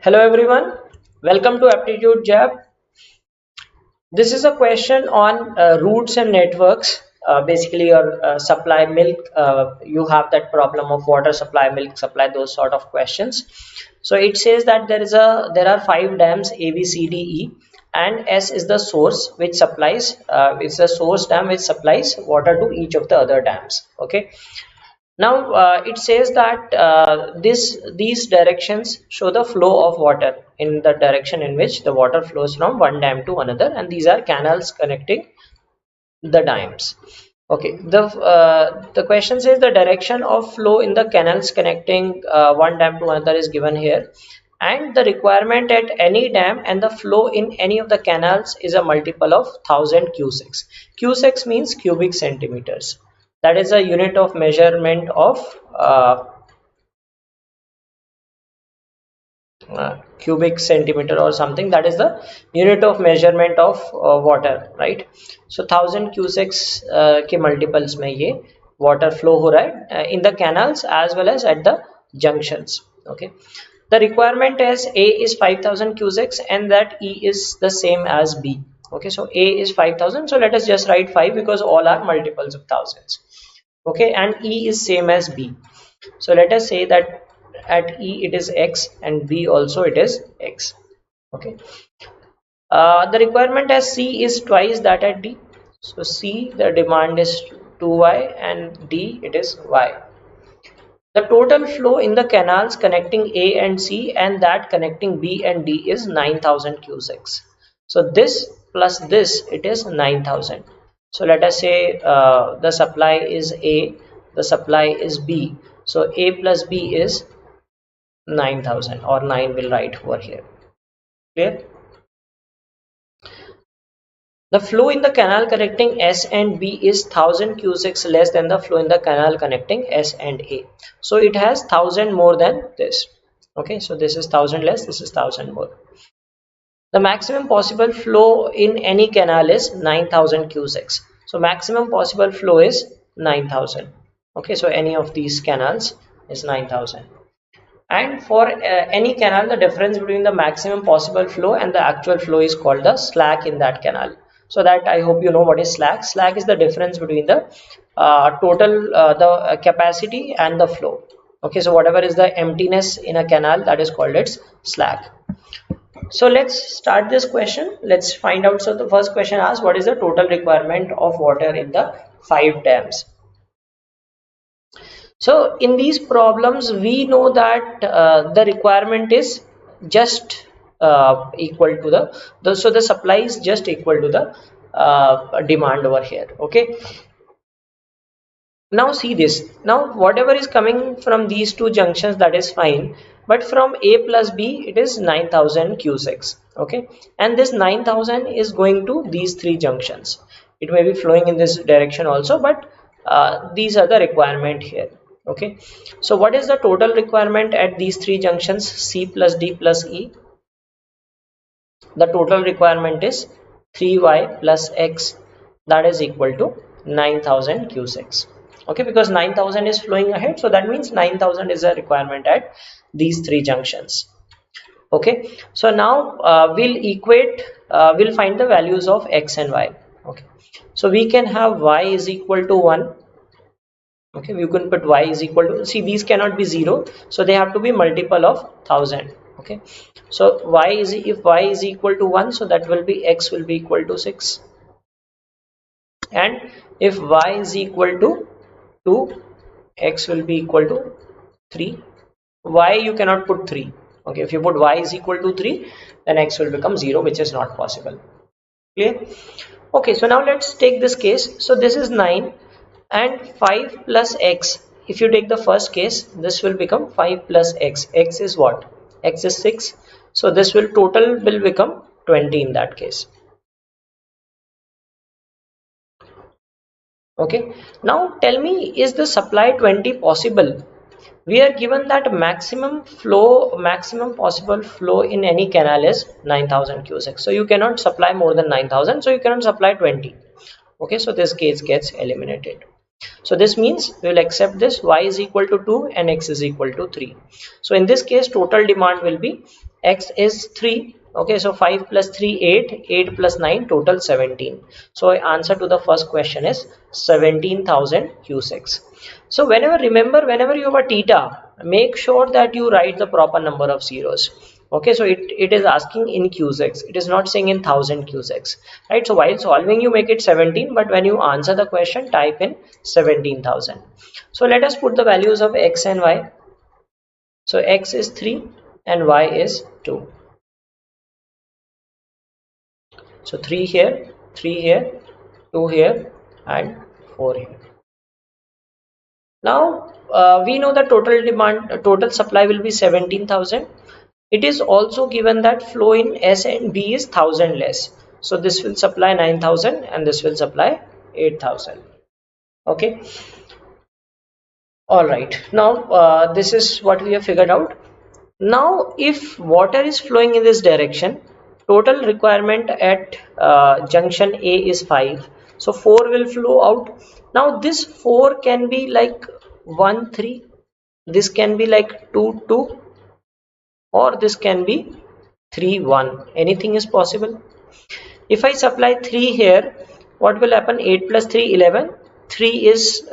Hello everyone, welcome to Aptitude Jab. This is a question on routes and networks. Basically, your supply milk, you have that problem of water supply, milk supply, those sort of questions. So it says that there are 5 dams A, B, C, D, E, and S is the source which supplies. It's the source dam which supplies water to each of the other dams. Okay. Now it says that these directions show the flow of water in the direction in which the water flows from one dam to another, and these are canals connecting the dams. Okay, the question says the direction of flow in the canals connecting one dam to another is given here, and the requirement at any dam and the flow in any of the canals is a multiple of 1000 cusecs. Cusecs means cubic centimeters. That is a unit of measurement of cubic centimeter or something. That is the unit of measurement of water, right? So 1000 cusecs के multiples में ये water flow हो रहा है in the canals as well as at the junctions. Okay, the requirement is A is 5000 cusecs and that E is the same as B. Okay, so A is 5000, so let us just write 5 because all are multiples of thousands. Okay, and E is same as B, so let us say that at E it is X and B also it is X. Okay, the requirement as C is twice that at D, so C the demand is 2Y and D it is Y. The total flow in the canals connecting A and C and that connecting B and D is 9000 cusecs. So this plus this, it is 9000. So let us say the supply is A, the supply is B. So A plus B is 9000, or 9 will write over here. Clear? The flow in the canal connecting S and B is 1000 cusecs less than the flow in the canal connecting S and A. So it has 1000 more than this. Okay, so this is 1000 less, this is 1000 more. The maximum possible flow in any canal is 9000 cusecs. So maximum possible flow is 9000. Okay, so any of these canals is 9000. And for any canal, the difference between the maximum possible flow and the actual flow is called the slack in that canal. So that I hope you know what is slack. Slack is the difference between the total capacity and the flow. Okay, so whatever is the emptiness in a canal, that is called its slack. So let's start this question. Let's find out. So the first question asks, what is the total requirement of water in the 5 dams? So in these problems, we know that the requirement is just equal to so the supply is just equal to the demand over here. Okay, now see this. Now whatever is coming from these two junctions, that is fine, but from A plus B it is 9000 cusecs. Okay, and this 9000 is going to these 3 junctions. It may be flowing in this direction also, but these are the requirement here. Okay, so what is the total requirement at these 3 junctions, C plus D plus E? The total requirement is 3Y plus X, that is equal to 9000 cusecs. Okay, because 9000 is flowing ahead, so that means 9000 is a requirement at these 3 junctions. Okay, so now we'll find the values of X and Y. Okay, so we can have Y is equal to 1. Okay, we can put Y is equal to, see, these cannot be 0, so they have to be multiple of 1000. Okay, so if Y is equal to 1, so that will be X will be equal to 6, and if Y is equal to 2, X will be equal to 3. Y you cannot put 3. Okay, if you put Y is equal to 3, then X will become 0, which is not possible. Clear? Okay, so now let's take this case. So this is 9 and 5 plus X. If you take the first case, this will become 5 plus X. X is what? X is 6. So this total will become 20 in that case. Okay, now tell me, is the supply 20 possible? We are given that maximum possible flow in any canal is 9000 cusecs. So you cannot supply more than 9000, so you cannot supply 20. Okay, so this case gets eliminated. So this means we will accept this, Y is equal to 2 and X is equal to 3. So in this case, total demand will be X is 3. Okay, so 5 plus 3 8, 8 plus 9 total 17. So answer to the first question is 17,000 cusecs. So whenever you have a theta, make sure that you write the proper number of zeros. Okay, so it is asking in cusecs, it is not saying in 1000 cusecs, right? So while solving you make it 17, but when you answer the question type in 17,000. So let us put the values of x and y. So x is 3 and y is 2. So 3 here, 3 here, 2 here and 4 here. Now we know the total demand, total supply will be 17,000. It is also given that flow in S and B is 1000 less. So this will supply 9,000 and this will supply 8,000. Okay. All right. Now this is what we have figured out. Now if water is flowing in this direction, total requirement at junction A is 5. So 4 will flow out. Now this 4 can be like 1 3, this can be like 2 2, or this can be 3 1. Anything is possible. If I supply 3 here, what will happen? 8 plus 3 11. 3 is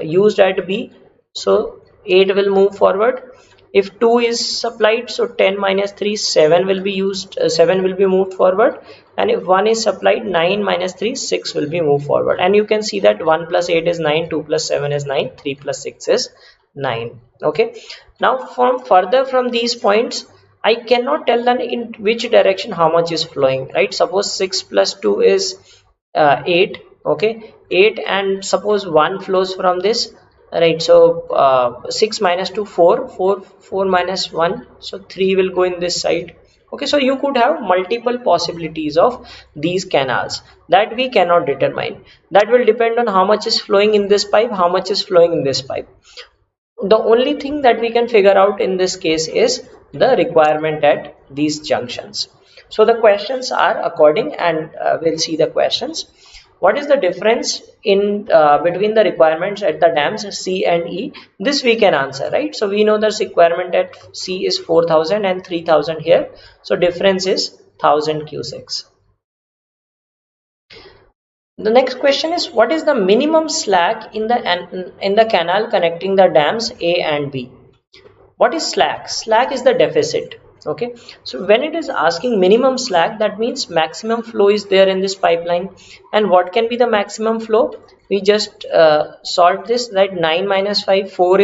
used at B, so 8 will move forward. If 2 is supplied, so 10 minus 3 7 will be used, 7 will be moved forward. And if 1 is supplied, 9 minus 3 6 will be moved forward. And you can see that 1 plus 8 is 9, 2 plus 7 is 9, 3 plus 6 is 9. Okay, now from further from these points I cannot tell them in which direction how much is flowing, right? Suppose 6 plus 2 is 8. Okay, 8, and suppose 1 flows from this, right? So 6 minus 2 4, 4 minus 1, so 3 will go in this side. Okay, so you could have multiple possibilities of these canals that we cannot determine. That will depend on how much is flowing in this pipe, how much is flowing in this pipe. The only thing that we can figure out in this case is the requirement at these junctions. So the questions are according, and we'll see the questions. What is the difference in between the requirements at the dams C and E? This we can answer, right? So we know the requirement at C is 4,000 and 3,000 here. So difference is 1,000 cusecs. The next question is, what is the minimum slack in the canal connecting the dams A and B? What is slack? Slack is the deficit. Okay, so when it is asking minimum slack, that means maximum flow is there in this pipeline. And what can be the maximum flow? We just solved this, that 9 minus 5, 4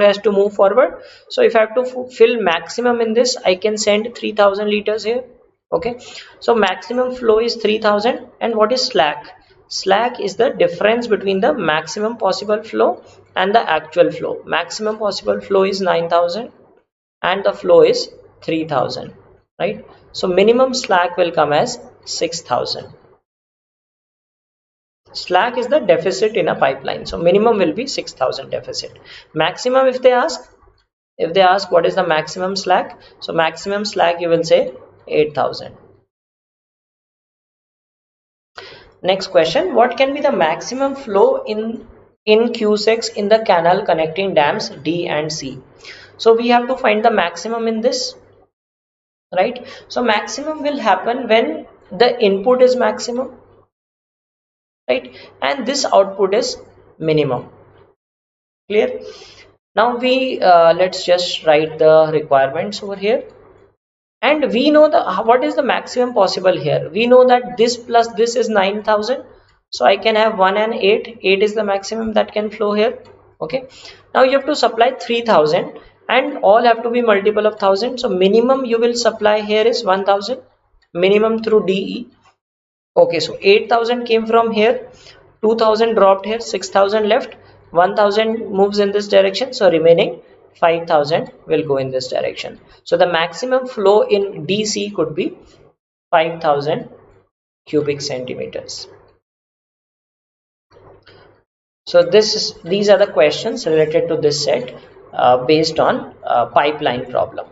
has to move forward. So if I have to fill maximum in this, I can send 3,000 liters here. Okay, so maximum flow is 3,000. And what is slack? Slack is the difference between the maximum possible flow and the actual flow. Maximum possible flow is 9,000 and the flow is 3,000, right? So minimum slack will come as 6,000. Slack is the deficit in a pipeline, so minimum will be 6,000 deficit. Maximum, if they ask what is the maximum slack, so maximum slack you will say 8,000. Next question, what can be the maximum flow in cusecs in the canal connecting dams D and C? So we have to find the maximum in this, right? So maximum will happen when the input is maximum, right? And this output is minimum. Clear? Now we let's just write the requirements over here. And we know what is the maximum possible here. We know that this plus this is 9,000. So I can have 1 and 8. 8 is the maximum that can flow here. Okay. Now you have to supply 3,000 and all have to be multiple of 1,000. So minimum you will supply here is 1,000. Minimum through DE. Okay. So 8,000 came from here. 2,000 dropped here. 6,000 left. 1,000 moves in this direction. So remaining 5,000 will go in this direction. So the maximum flow in DC could be 5,000 cubic centimeters. So these are the questions related to this set based on pipeline problem.